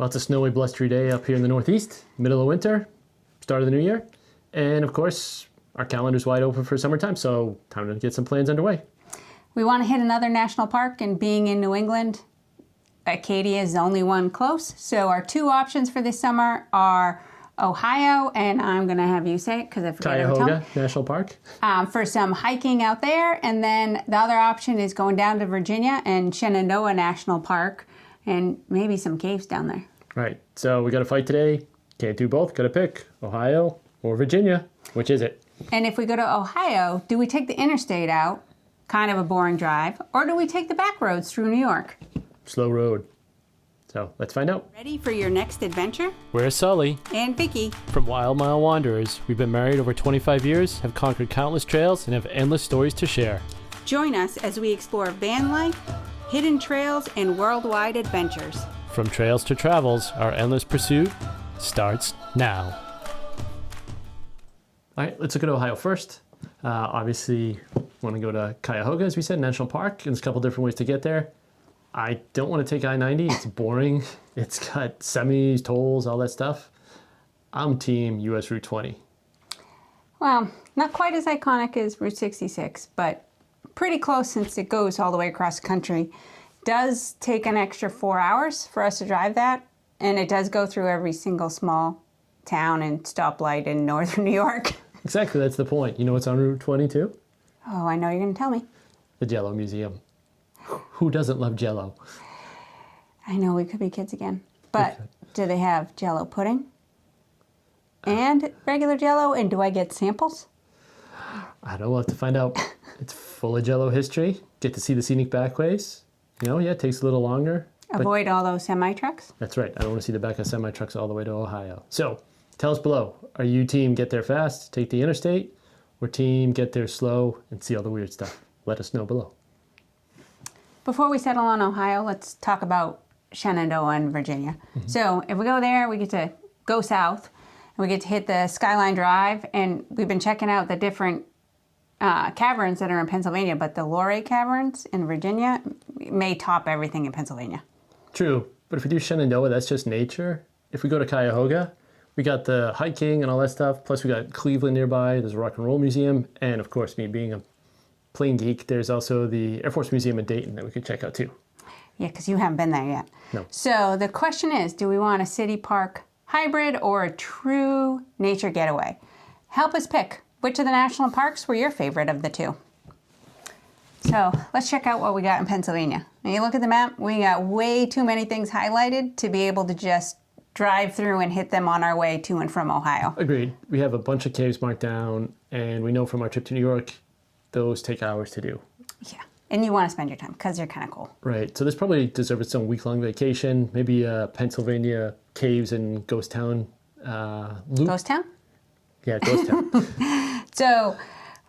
Lots of snowy, blustery day up here in the Northeast, middle of winter, start of the new year. And of course, our calendar's wide open for summertime, so time to get some plans underway. We want to hit another national park, and being in New England, Acadia is the only one close. So our two options for this summer are Ohio, and I'm going to have you say it because I forget every time. Cuyahoga National Park. For some hiking out there. And then the other option is going down to Virginia and Shenandoah National Park and maybe some caves down there. Right. So we got to fight today. Can't do both. Got to pick Ohio or Virginia. Which is it? And if we go to Ohio, do we take the interstate out? Kind of a boring drive. Or do we take the back roads through New York? Slow road. So let's find out. Ready for your next adventure? We're Sully And Vicky. from Wild Mile Wanderers. We've been married over 25 years, have conquered countless trails, and have endless stories to share. Join us as we explore van life, hidden trails, and worldwide adventures. From trails to travels, our endless pursuit starts now. All right, let's look at Ohio first. Obviously, want to go to Cuyahoga, as we said, National Park. There's a couple different ways to get there. I don't want to take I-90. It's boring. It's got semis, tolls, all that stuff. I'm team US Route 20. Well, not quite as iconic as Route 66, but pretty close since it goes all the way across the country. Does take an extra 4 hours for us to drive that, and it does go through every single small town and stoplight in northern New York. Exactly, that's the point. You know what's on Route 22? Oh, I know you're going to tell me. The Jell-O Museum. Who doesn't love Jello? I know, we could be kids again. But do they have Jello pudding? And regular Jello? And do I get samples? I don't know, we'll have to find out. It's full of Jello history. Get to see the scenic backways. You know, yeah, it takes a little longer. Avoid all those semi-trucks? That's right. I don't want to see the back of semi-trucks all the way to Ohio. So, tell us below. Are you team get there fast, take the interstate, or team get there slow and see all the weird stuff? Let us know below. Before we settle on Ohio, let's talk about Shenandoah and Virginia. Mm-hmm. So if we go there, we get to go south, and we get to hit the Skyline Drive, and we've been checking out the different caverns that are in Pennsylvania, but the Luray Caverns in Virginia may top everything in Pennsylvania. True, but if we do Shenandoah, that's just nature. If we go to Cuyahoga, we got the hiking and all that stuff, plus we got Cleveland nearby, there's a rock and roll museum, and of course, me being a plane geek, there's also the Air Force Museum in Dayton that we could check out too. Yeah, because you haven't been there yet. No. So the question is, do we want a city park hybrid or a true nature getaway? Help us pick. Which of the national parks were your favorite of the two? So let's check out what we got in Pennsylvania. When you look at the map, we got way too many things highlighted to be able to just drive through and hit them on our way to and from Ohio. Agreed. We have a bunch of caves marked down, and we know from our trip to New York, those take hours to do. Yeah, and you want to spend your time because they're kind of cool. Right, so this probably deserves its own week-long vacation, maybe a Pennsylvania caves and ghost town loop. Ghost town? Yeah, ghost town. So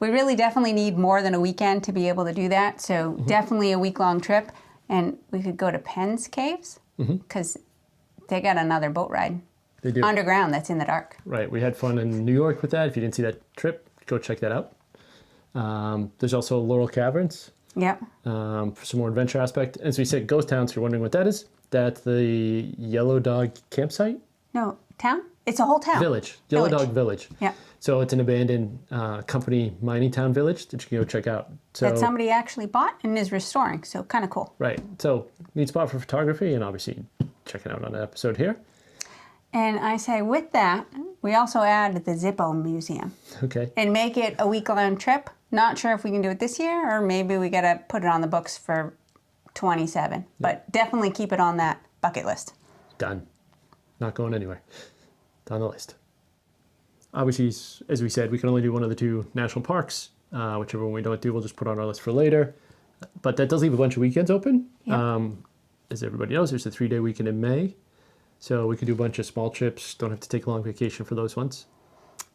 we really definitely need more than a weekend to be able to do that. So definitely a week-long trip. And we could go to Penn's Caves because they got another boat ride. They do. Underground that's in the dark. Right, we had fun in New York with that. If you didn't see that trip, go check that out. There's also Laurel Caverns. Yep. For some more adventure aspect. As we said, ghost town, so you're wondering what that is. That's the Yellow Dog campsite. No, town? It's a whole town. Village. Yellow Dog Village. Yeah. So it's an abandoned company mining town village that you can go check out. So, that somebody actually bought and is restoring, so kind of cool. Right. So neat spot for photography, and obviously check it out on an episode here. And I say with that, we also add the Jell-O Museum. Okay. And make it a week-long trip. Not sure if we can do it this year, or maybe we got to put it on the books for 27. Yeah. But definitely keep it on that bucket list. Done. Not going anywhere. It's on the list. Obviously, as we said, we can only do one of the two national parks. Whichever one we don't do, we'll just put on our list for later. But that does leave a bunch of weekends open. Yep. As everybody knows, there's a 3-day weekend in May. So we could do a bunch of small trips. Don't have to take a long vacation for those ones.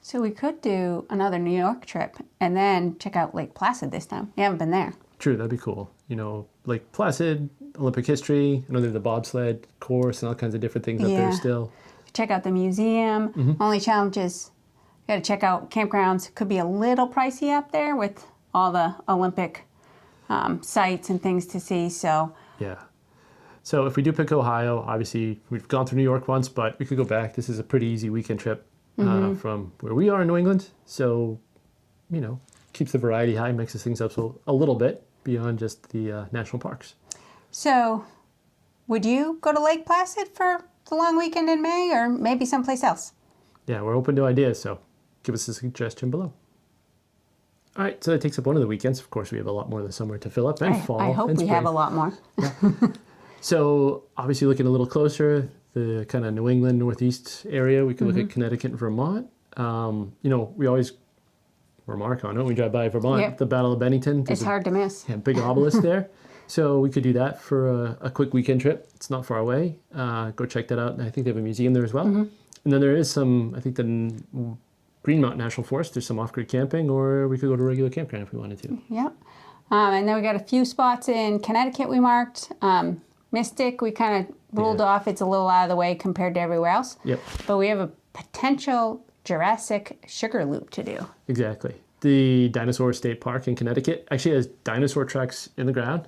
So we could do another New York trip and then check out Lake Placid this time. We haven't been there. True, that'd be cool. You know, Lake Placid, Olympic history. I know there's the bobsled course and all kinds of different things up there still. Check out the museum. Only challenge is you got to check out campgrounds. Could be a little pricey up there with all the Olympic sites and things to see. So yeah. So if we do pick Ohio, obviously we've gone through New York once, but we could go back. This is a pretty easy weekend trip from where we are in New England. So, you know, keeps the variety high, mixes things up a little bit beyond just the national parks. So would you go to Lake Placid for the long weekend in May, or maybe someplace else? Yeah, we're open to ideas, so give us a suggestion below. All right, so that takes up one of the weekends. Of course, we have a lot more this summer to fill up, and fall. I hope and we spring. have a lot more. So obviously looking a little closer, the kind of New England, Northeast area, we could look at Connecticut and Vermont. You know, we always remark on it when we drive by Vermont, Yep. the Battle of Bennington. It's hard to miss. Yeah, big obelisk there. So we could do that for a quick weekend trip. It's not far away. Go check that out. And I think they have a museum there as well. And then there is some, I think the Green Mountain National Forest, there's some off-grid camping, or we could go to a regular campground if we wanted to. Yep. And then we got a few spots in Connecticut we marked. Mystic, we kind of ruled off. It's a little out of the way compared to everywhere else. Yep. But we have a potential Jurassic sugar loop to do. Exactly. The Dinosaur State Park in Connecticut actually has dinosaur tracks in the ground,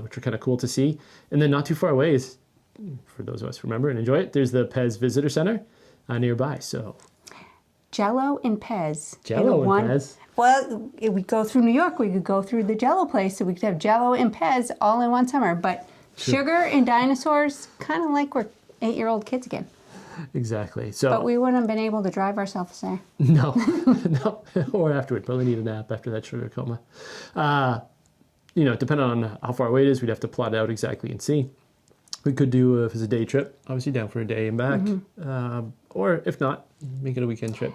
which are kind of cool to see. And then not too far away is, for those of us who remember and enjoy it, there's the Pez Visitor Center nearby. So Jello and Pez. Jello and Pez. Well, if we go through New York, we could go through the Jello place, so we could have Jello and Pez all in one summer. But sugar and dinosaurs, kind of like we're 8-year-old kids again. Exactly. So, But we wouldn't have been able to drive ourselves there. No, no, or afterward. Probably need a nap after that sugar coma. You know, depending on how far away it is, we'd have to plot it out exactly and see. We could do if it's a day trip, obviously down for a day and back, or if not, make it a weekend trip.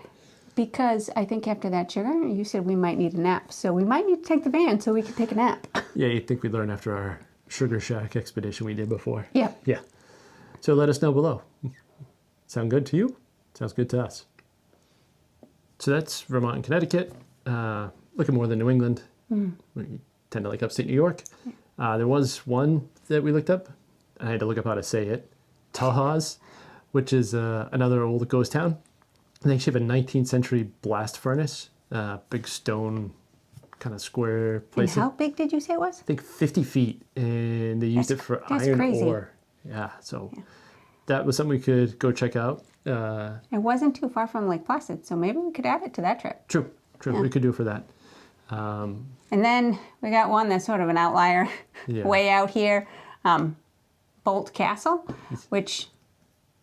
Because I think after that sugar, you said we might need a nap. So we might need to take the van so we can take a nap. Yeah, you'd think we'd learn after our Sugar Shack expedition we did before. Yeah. Yeah. So let us know below. Sound good to you? Sounds good to us. So that's Vermont and Connecticut. Looking more than New England. We tend to like upstate New York. There was one that we looked up. I had to look up how to say it. Taha's, which is another old ghost town. They actually have a 19th century blast furnace. Big stone kind of square place. And how big did you say it was? I think 50 feet. And they used it for iron crazy. ore. Yeah, so that was something we could go check out. It wasn't too far from Lake Placid, so maybe we could add it to that trip. True. Yeah. We could do it for that. And then we got one that's sort of an outlier way out here, Boldt Castle, which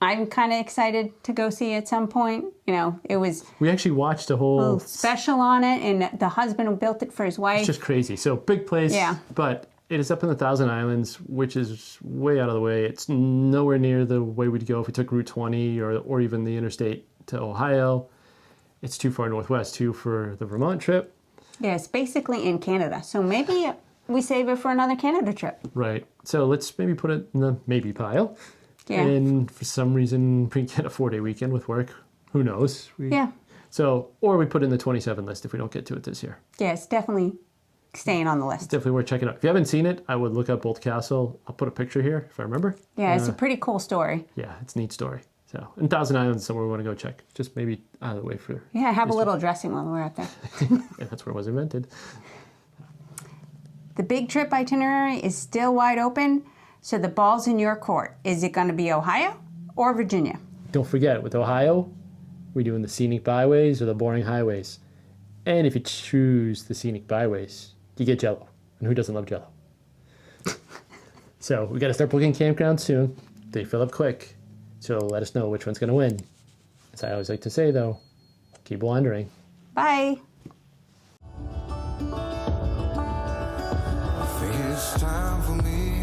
I'm kind of excited to go see at some point. You know, it was We actually watched a whole... special on it, and the husband who built it for his wife. It's just crazy. So big place, but it is up in the Thousand Islands, which is way out of the way. It's nowhere near the way we'd go if we took Route 20 or even the Interstate to Ohio. It's too far northwest, too, for the Vermont trip. Yeah, it's basically in Canada. So maybe we save it for another Canada trip. Right. So let's maybe put it in the maybe pile. Yeah. And for some reason, we get a 4-day weekend with work. Who knows? Yeah. So, or we put it in the 27 list if we don't get to it this year. Yeah, it's definitely staying on the list. Definitely worth checking out. If you haven't seen it, I would look up Boldt Castle. I'll put a picture here if I remember. Yeah, it's a pretty cool story. Yeah, it's a neat story. So, and Thousand Islands is somewhere we want to go check. Just maybe out of the way for... Yeah, have a little dressing while we're out there. Yeah, that's where it was invented. The big trip itinerary is still wide open, so the ball's in your court. Is it going to be Ohio or Virginia? Don't forget, with Ohio, we're doing the scenic byways or the boring highways. And if you choose the scenic byways, you get Jello. And who doesn't love Jello? So we got to start booking campgrounds soon. They fill up quick. So let us know which one's going to win. As I always like to say, though, keep wandering. Bye. I think it's time for me